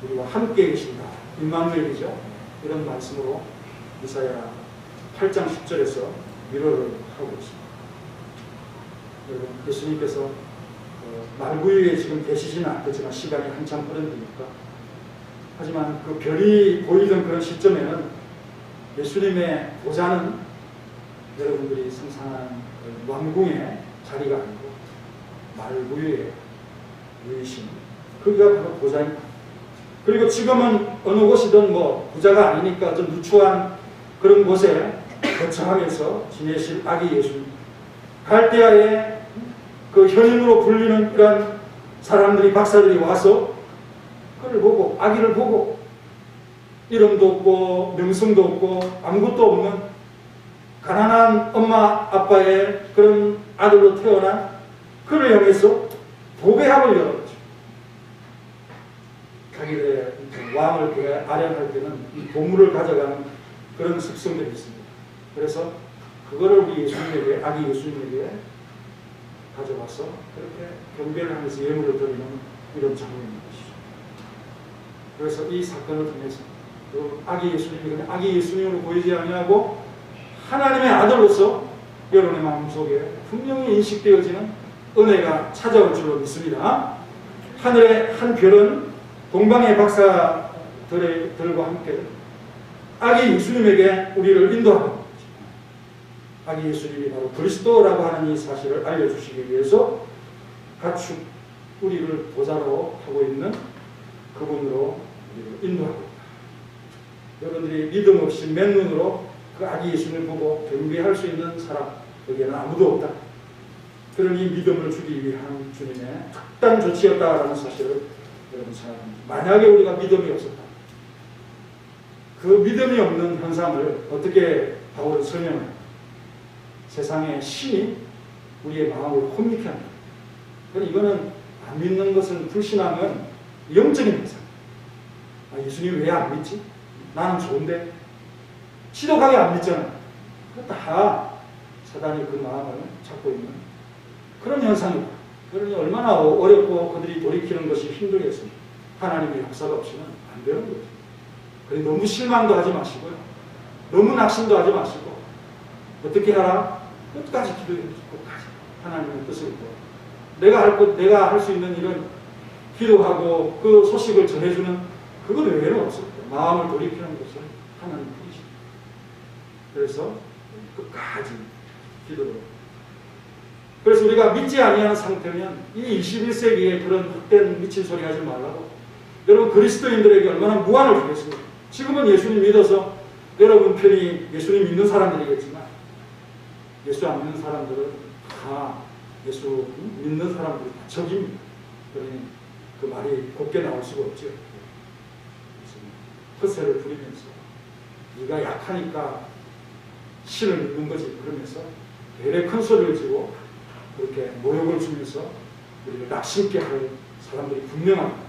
Speaker 1: 우리와 함께 계신다. 임마누엘이죠. 이런 말씀으로 이사야 8장 10절에서 위로를 하고 있습니다. 여러분, 예수님께서 말구유에 지금 계시지는 않겠지만 시간이 한참 흐른다니까. 하지만 그 별이 보이던 그런 시점에는 예수님의 보좌는 여러분들이 상상하는 왕궁의 자리가 아니고 말구유에 누이신 거기가 바로 보좌입니다. 그리고 지금은 어느 곳이든 뭐 부자가 아니니까 좀 누추한 그런 곳에 거처하면서 지내실 아기 예수님. 갈대아의 그 현인으로 불리는 이런 사람들이, 박사들이 와서 그를 보고, 아기를 보고, 이름도 없고 명성도 없고 아무것도 없는 가난한 엄마 아빠의 그런 아들로 태어난 그를 향해서 보배합을 열었죠. 자기들의 왕을 아련할 때는 이 보물을 가져가는 그런 습성들이 있습니다. 그래서 그거를 우리 예수님에게, 아기 예수님에게 가져와서 그렇게 경배를 하면서 예물을 드리는 이런 장면인 것이죠. 그래서 이 사건을 통해서 아기 예수님이 그냥 아기 예수님으로 보이지 아니하고 하나님의 아들로서 여러분의 마음속에 분명히 인식되어지는 은혜가 찾아올 줄로 믿습니다. 하늘의 한 별은 동방의 박사들과 함께 아기 예수님에게 우리를 인도하고, 아기 예수님이 바로 그리스도라고 하는 이 사실을 알려주시기 위해서 가축 우리를 보좌로 하고 있는 그분으로 우리를 인도하고 있다. 여러분들이 믿음 없이 맨눈으로 그 아기 예수님을 보고 경배할 수 있는 사람 여기에는 아무도 없다. 그러니 믿음을 주기 위한 주님의 특단 조치였다라는 사실을 여러분 생각합니다. 만약에 우리가 믿음이 없었다. 그 믿음이 없는 현상을 어떻게 바울은 설명합니까? 세상의 신이 우리의 마음을 혼미케 합니다. 그러니까 이거는 안 믿는 것은, 불신앙은 영적인 현상. 아, 예수님 왜 안 믿지? 나는 좋은데? 지독하게 안 믿잖아요. 그거 다 사단이 그 마음을 잡고 있는 그런 현상이다. 그러니 얼마나 어렵고 그들이 돌이키는 것이 힘들겠습니까? 하나님의 역사가 없이는 안 되는 거죠. 그래 너무 실망도 하지 마시고요. 너무 낙심도 하지 마시고 어떻게 하라? 끝까지 기도해 주시고 끝까지 하나님의 뜻을 보고 내가 할 수 있는 일은 기도하고 그 소식을 전해주는 그건 외에는 없을 거예요. 마음을 돌이키는 것은 하나님 뿐이십니다. 그래서 끝까지 기도를. 그래서 우리가 믿지 아니하는 상태면 이 21세기에 그런 헛된 미친 소리 하지 말라고. 여러분 그리스도인들에게 얼마나 무한을 주겠습니까? 지금은 예수님 믿어서 여러분 편이 예수님 믿는 사람들이겠지만 예수 안 믿는 사람들은 다 예수 믿는 사람들이 다 적입니다. 그러니 그 말이 곱게 나올 수가 없죠. 헛새를 부리면서 네가 약하니까 신을 믿는 거지 그러면서 되레 큰 소리를 지고 그렇게 모욕을 주면서 우리를 낙심케 할 사람들이 분명합니다.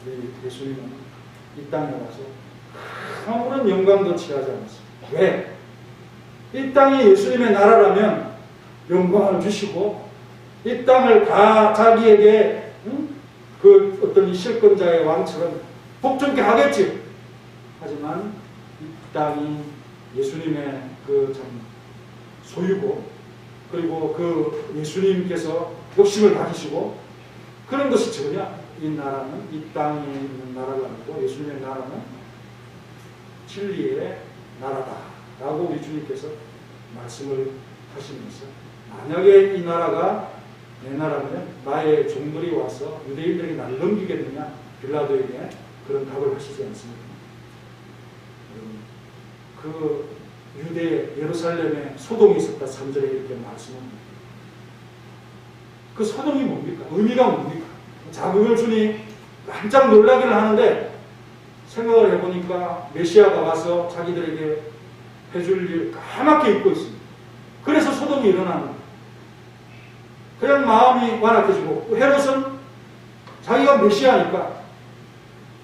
Speaker 1: 우리 예수님은 이 땅에 와서 아무런 영광도 취하지 않았습니다. 왜? 이 땅이 예수님의 나라라면 영광을 주시고 이 땅을 다 자기에게 그 어떤 실권자의 왕처럼 복종케 하겠지. 하지만 이 땅이 예수님의 그 참 소유고 그리고 그 예수님께서 욕심을 가지시고 그런 것이 전혀 이 나라는 이 땅에 있는 나라가 아니고 예수님의 나라는 진리의 나라다라고 우리 주님께서 말씀을 하시면서 만약에 이 나라가 내 나라면 나의 종들이 와서 유대인들에게 나를 넘기겠느냐 빌라도에게 그런 답을 하시지 않습니까? 그 유대 예루살렘에 소동이 있었다 3절에 이렇게 말씀합니다. 그 소동이 뭡니까? 의미가 뭡니까? 자극을 주니 깜짝 놀라기를 하는데 생각을 해보니까 메시아가 와서 자기들에게 해줄 일 까맣게 잊고 있습니다. 그래서 소동이 일어나는 거예요. 그냥 마음이 완악해지고 헤롯은 자기가 메시아니까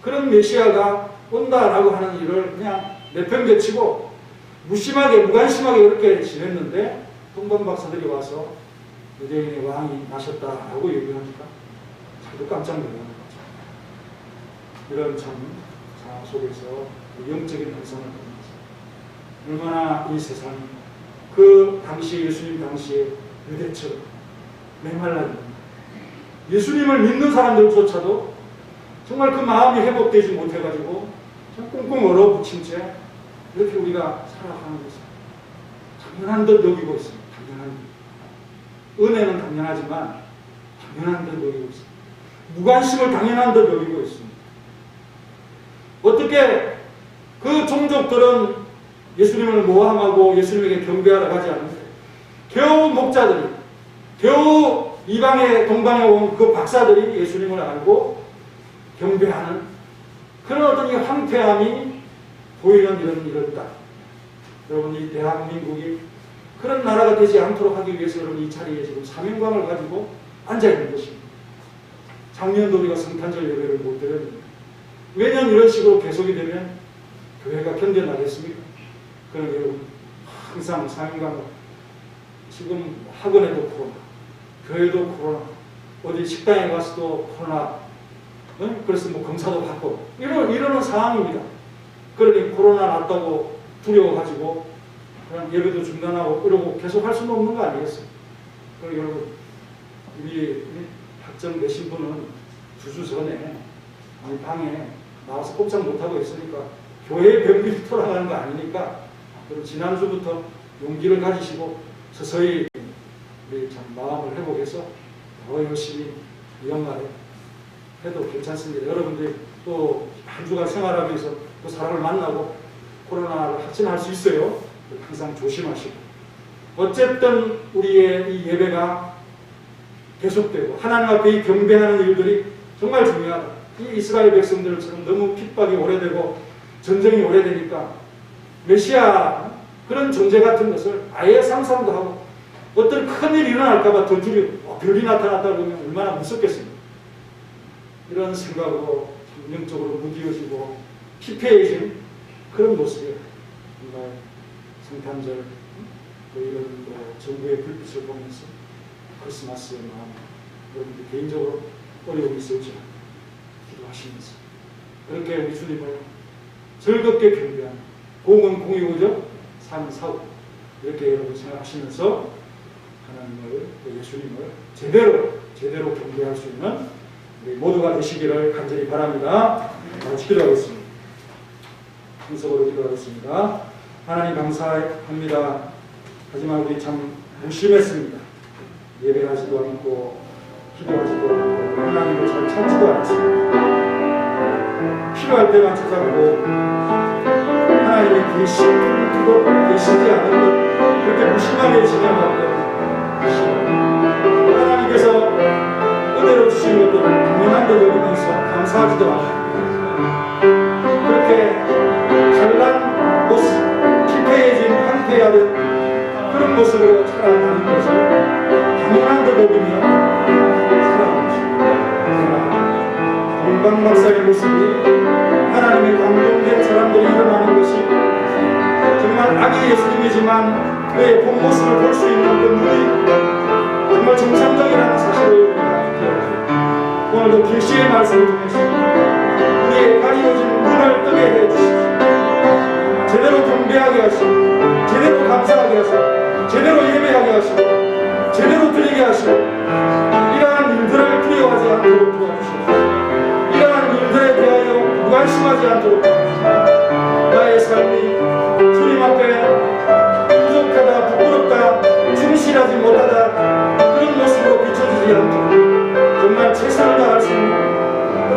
Speaker 1: 그런 메시아가 온다라고 하는 일을 그냥 내팽개치고 무심하게 무관심하게 그렇게 지냈는데 동방 박사들이 와서 유대인의 왕이 나셨다라고 얘기하니까 자기도 깜짝 놀라는 거죠. 이런 참 상황 속에서 영적인 현상을 보면서 얼마나 이 세상이 그 당시 예수님 당시에 유대처럼 메말라 있는 예수님을 믿는 사람들조차도 정말 그 마음이 회복되지 못해가지고 꽁꽁 얼어붙인 채 이렇게 우리가 살아가는 것을 당연한 듯 여기고 있습니다. 당연한 듯. 은혜는 당연하지만 당연한 듯 여기고 있습니다. 무관심을 당연한 듯 여기고 있습니다. 어떻게 그 종족들은 예수님을 모함하고 예수님에게 경배하러 가지 않는데 겨우 목자들이 겨우 이방의 동방에 온 그 박사들이 예수님을 알고 경배하는 그런 어떤 이 황폐함이 보이는 이런 일이다. 여러분 이 대한민국이 그런 나라가 되지 않도록 하기 위해서 여러분 이 자리에 지금 사명감을 가지고 앉아있는 것입니다. 작년도 우리가 성탄절 예배를 못 드렸는데 매년 이런 식으로 계속이 되면 교회가 견뎌나겠습니까? 그런 여러분 항상 사명감을 지금 학원에도 코로나 교회도 코로나 어디 식당에 가서도 코로나 그래서 뭐 검사도 받고 이러는 상황입니다. 그러니 코로나 났다고 두려워가지고 그냥 예배도 중단하고 이러고 계속 할 수는 없는 거 아니겠어요? 그리고 여러분 우리 확정되신 분은 2주 전에 우리 방에 나와서 꼼짝 못하고 있으니까 교회의 변비를 돌아가는 거 아니니까 그럼 지난주부터 용기를 가지시고 서서히 우리 참 마음을 회복해서 더 열심히 이 연말에 해도 괜찮습니다. 여러분들이 또 한 주간 생활하면서 또 사람을 만나고 코로나를 확진할 수 있어요. 항상 조심하시고 어쨌든 우리의 이 예배가 계속되고 하나님 앞에 이 경배하는 일들이 정말 중요하다. 이 이스라엘 백성들처럼 너무 핍박이 오래되고 전쟁이 오래되니까 메시아 그런 존재 같은 것을 아예 상상도 하고 어떤 큰일이 일어날까봐 더 두려워 별이 나타났다 그러면 얼마나 무섭겠습니까? 이런 생각으로 영적으로 무디어지고 피폐해진 그런 모습이에요. 정말 성탄절 이런 정부의 불빛을 보면서 크리스마스의 마음 여러분들 개인적으로 어려움이 있을지 기도하시면서 그렇게 우리 주님을 즐겁게 경배하는 공은 공이고죠 사는 사고 이렇게 여러분 생각하시면서 하나님을 예수님을 제대로 경배할 수 있는 우리 모두가 되시기를 간절히 바랍니다. 같이 기도하겠습니다. 한석으로 기도하겠습니다. 하나님 감사합니다. 하지만 우리 참 무심했습니다. 예배하지도 않고 기도하지도 않고 하나님을 잘 찾지도 않습니다. 필요할 때만 찾아보고 하나님이 계시지 않은 것 그렇게 무심하게 지내는 하나님께서 은혜로 주신 것들을 당연한 것 여기면서 감사하지도 않고 그렇게 잘난 모습, 피폐해진 황폐하던 그런 모습으로 살아가는 것을 당연한 것 여기며 살아가는 것입니다. 동방 박사의 모습이 하나님의 감동된 사람들이 일어나는 것이 정말 아기 예수님이지만 그의 본 모습을 볼 수 있는 그 눈이 정말 정상적이라는 사실을 오늘도 계시의 말씀을 통해서 우리의 가리워진 눈을 뜨게 해주십시오. 제대로 경배하게 하시고 제대로 감사하게 하시고 제대로 예배하게 하시고 제대로 드리게 하시고 이러한 일들을 두려워하지 않도록 도와주시옵소서. 이러한 일들에 대하여 무관심하지 않도록 도와주시옵소서. 나의 삶이 주님 앞에 부족하다 부끄럽다 충실하지 못하다 그런 모습으로 비춰지지 않도록 정말 최선을 다할 수 있는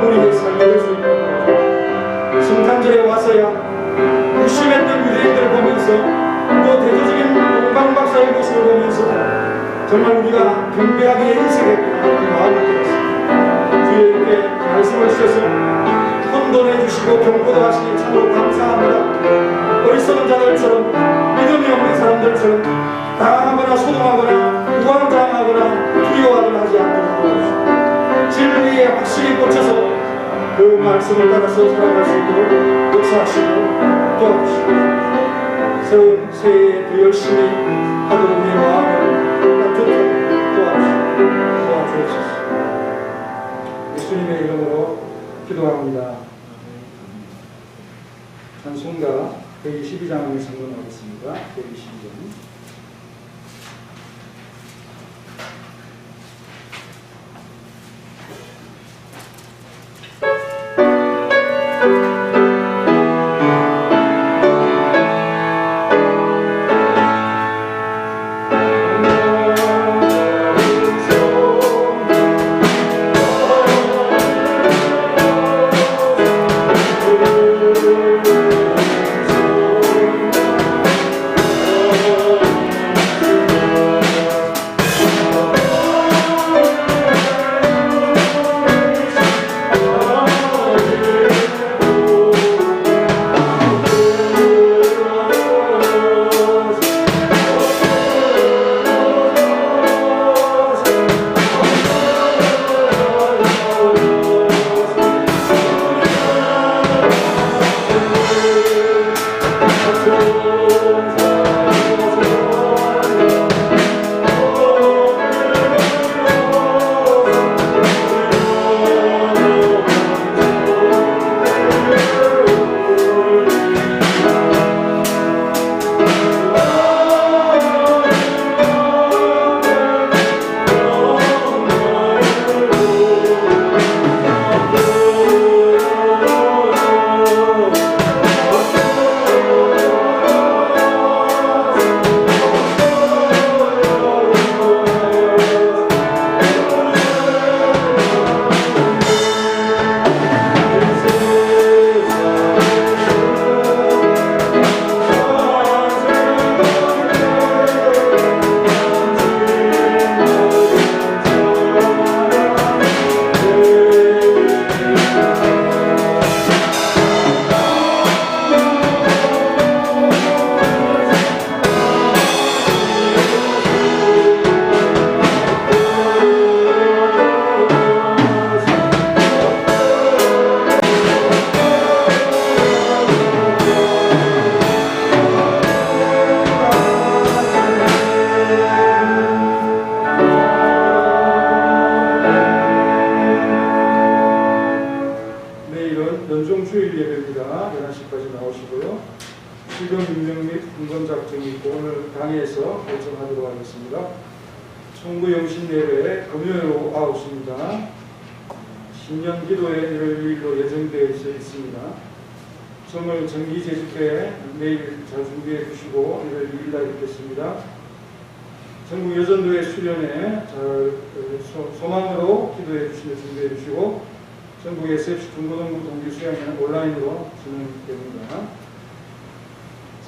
Speaker 1: 우리의 삶이 될 수 있도록 성탄절에 와서야 무심했던 유대인들을 보면서 또 대조적인 동방 박사의 모습을 보면서 정말 우리가 경배하게 인생했구나 하는 마음을 들었습니다. 주님께 말씀을 주셔서 혼돈해 주시고 경고도 하시니 참으로 감사합니다. 어리석은 자들처럼 믿음이 없는 사람들처럼 당하거나 소동하거나 우왕좌왕하거나 두려워하거나 하지 않도록 도와주시고 진리에 확실히 꽂혀서 그 말씀을 따라서 살아갈 수 있도록 역사하시고 도와주시고 새해에 더 열심히 하도록 우리의 마음을 따뜻하게 도와주옵소서. 예수님의 이름으로 기도합니다. 찬송가 122장을 선언하겠습니다. 122장. 성을 정기 제주회 내일 잘 준비해 주시고 1월 2일날 있겠습니다. 전국 여전도회 수련회 잘 소망으로 기도해 주시며 준비해 주시고 전국 SFC 중고등부 동기 수양회는 온라인으로 진행됩니다.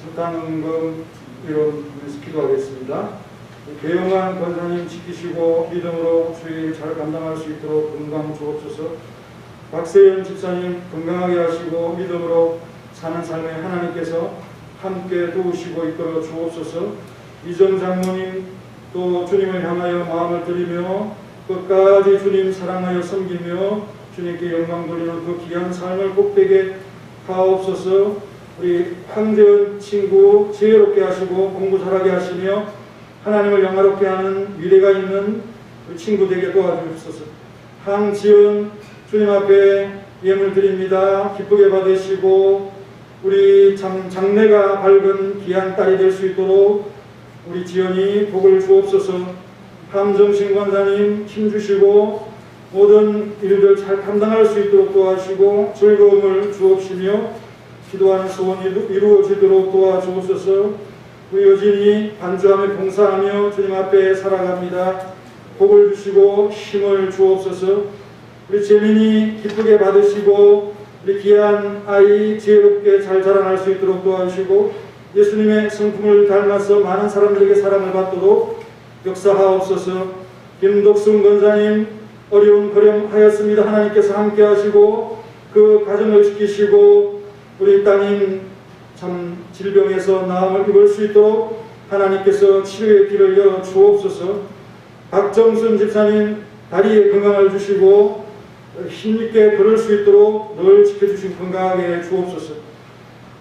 Speaker 1: 석탄은금 이론에서 기도하겠습니다. 배용한 권사님 지키시고 믿음으로 주일 잘 감당할 수 있도록 건강 주옵소서. 박세현 집사님 건강하게 하시고 믿음으로 사는 삶에 하나님께서 함께 도우시고 이끌어 주옵소서. 이정 장모님 또 주님을 향하여 마음을 드리며 끝까지 주님 사랑하여 섬기며 주님께 영광 돌리는 그 귀한 삶을 복되게 하옵소서. 우리 황재원 친구 지혜롭게 하시고 공부 잘하게 하시며 하나님을 영화롭게 하는 미래가 있는 그 친구 되게 도와주옵소서. 황지연 주님 앞에 예물 드립니다. 기쁘게 받으시고 우리 장래가 밝은 귀한 딸이 될 수 있도록 우리 지연이 복을 주옵소서. 함정신 권사님 힘주시고 모든 일들 잘 감당할 수 있도록 도와주시고 즐거움을 주옵시며 기도하는 소원이 이루어지도록 도와주옵소서. 우리 여진이 반주하며 봉사하며 주님 앞에 살아갑니다. 복을 주시고 힘을 주옵소서. 우리 재민이 기쁘게 받으시고 우리 귀한 아이 지혜롭게 잘 자라날 수 있도록 도와주시고 예수님의 성품을 닮아서 많은 사람들에게 사랑을 받도록 역사하옵소서. 김덕순 권사님 어려운 거рем하였습니다. 하나님께서 함께 하시고 그 가정을 지키시고 우리 따님 참 질병에서 나음을 입을 수 있도록 하나님께서 치료의 길을 열어 주옵소서. 박정순 집사님 다리에 건강을 주시고 힘있게 걸을 수 있도록 늘 지켜주시고 건강하게 주옵소서.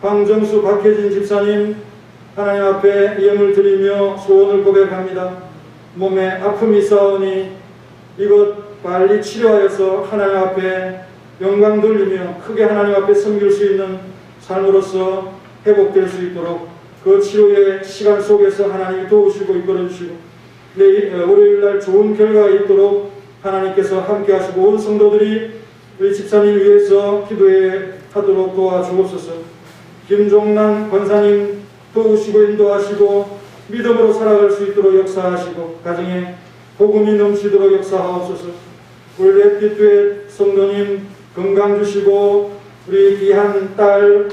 Speaker 1: 황정수 박혜진 집사님 하나님 앞에 예물 드리며 소원을 고백합니다. 몸에 아픔이 있사오니 이것 빨리 치료하여서 하나님 앞에 영광 돌리며 크게 하나님 앞에 섬길 수 있는 삶으로서 회복될 수 있도록 그 치료의 시간 속에서 하나님이 도우시고 이끌어주시고 월요일날 좋은 결과가 있도록 하나님께서 함께 하시고 온 성도들이 우리 집사님 위해서 기도하도록 도와주옵소서. 김종란 권사님 도우시고 인도하시고 믿음으로 살아갈 수 있도록 역사하시고 가정에 복음이 넘치도록 역사하옵소서. 우리 랩기도의 성도님 건강 주시고 우리 귀한 딸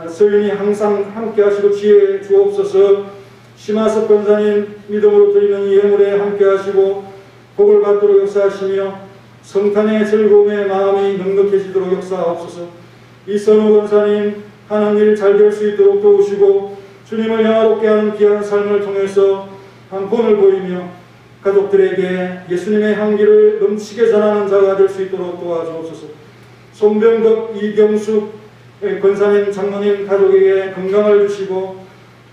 Speaker 1: 서윤이 항상 함께 하시고 지혜 주옵소서. 심하석 권사님 믿음으로 드리는 이 예물에 함께 하시고 복을 받도록 역사하시며 성탄의 즐거움의 마음이 넉넉해지도록 역사하옵소서. 이선우 권사님 하는 일 잘 될 수 있도록 도우시고 주님을 영화롭게 하는 귀한 삶을 통해서 한 본을 보이며 가족들에게 예수님의 향기를 넘치게 전하는 자가 될 수 있도록 도와주옵소서. 손병덕 이경숙 권사님 장로님 가족에게 건강을 주시고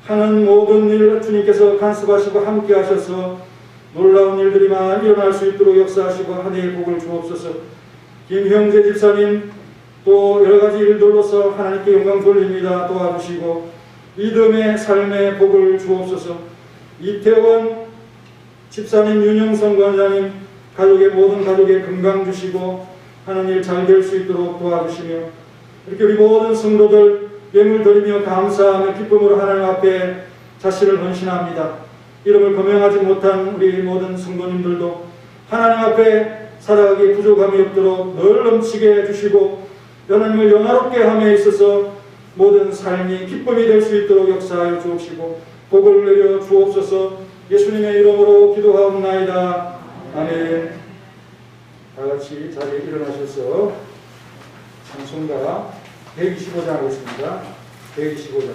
Speaker 1: 하는 모든 일 주님께서 간섭하시고 함께 하셔서 놀라운 일들이만 일어날 수 있도록 역사하시고 한 해의 복을 주옵소서. 김형재 집사님 또 여러가지 일들로서 하나님께 영광 돌립니다. 도와주시고 믿음의 삶의 복을 주옵소서. 이태원 집사님 윤영선 권사님 가족의 모든 가족에 건강 주시고 하는 일 잘 될 수 있도록 도와주시며 이렇게 우리 모든 성도들 예물 드리며 감사하며 기쁨으로 하나님 앞에 자신을 헌신합니다. 이름을 거명하지 못한 우리 모든 성도님들도 하나님 앞에 살아가기 부족함이 없도록 늘 넘치게 해주시고 하나님을 영화롭게 함에 있어서 모든 삶이 기쁨이 될 수 있도록 역사하여 주옵시고 복을 내려 주옵소서. 예수님의 이름으로 기도하옵나이다. 아멘. 다같이 자리에 일어나셔서 찬송가 125장 하겠습니다. 125장.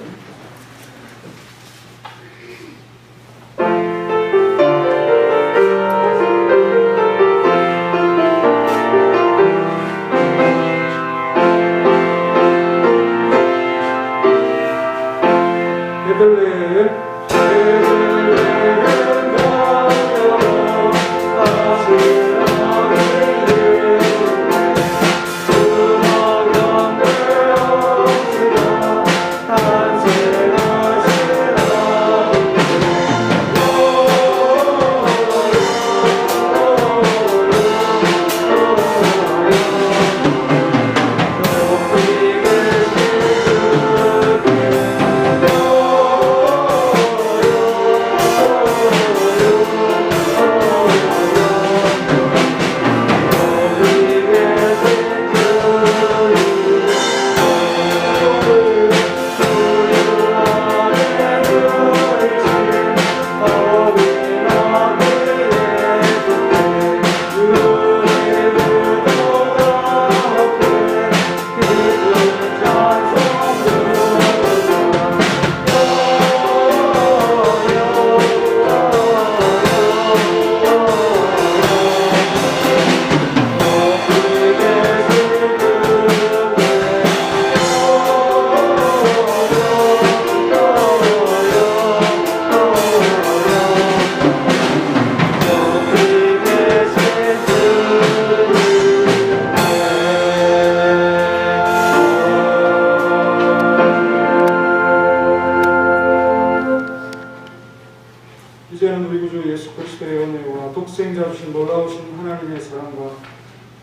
Speaker 1: 이제는 우리 구주 예수 그리스도의 은혜와 독생자 주신 놀라우신 하나님의 사랑과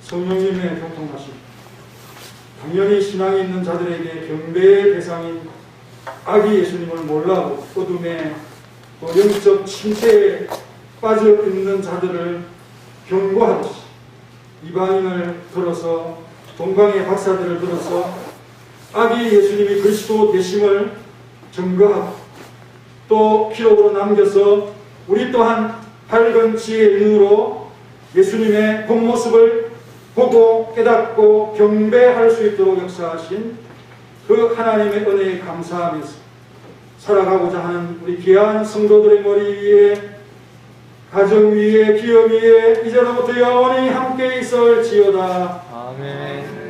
Speaker 1: 성령님의 교통하심, 당연히 신앙이 있는 자들에게 경배의 대상인 악이 예수님을 몰라고 어둠에 또 영적 침체에 빠져 있는 자들을 경고하듯이 이방인을 들어서 동방의 박사들을 들어서 악이 예수님이 그리스도 되심을 증거하고 또 기록으로 남겨서 우리 또한 밝은 지혜의 눈으로 예수님의 본 모습을 보고 깨닫고 경배할 수 있도록 역사하신 그 하나님의 은혜에 감사하면서 살아가고자 하는 우리 귀한 성도들의 머리 위에, 가정 위에, 기업 위에 이제로부터 영원히 함께 있을지어다.
Speaker 2: 아멘.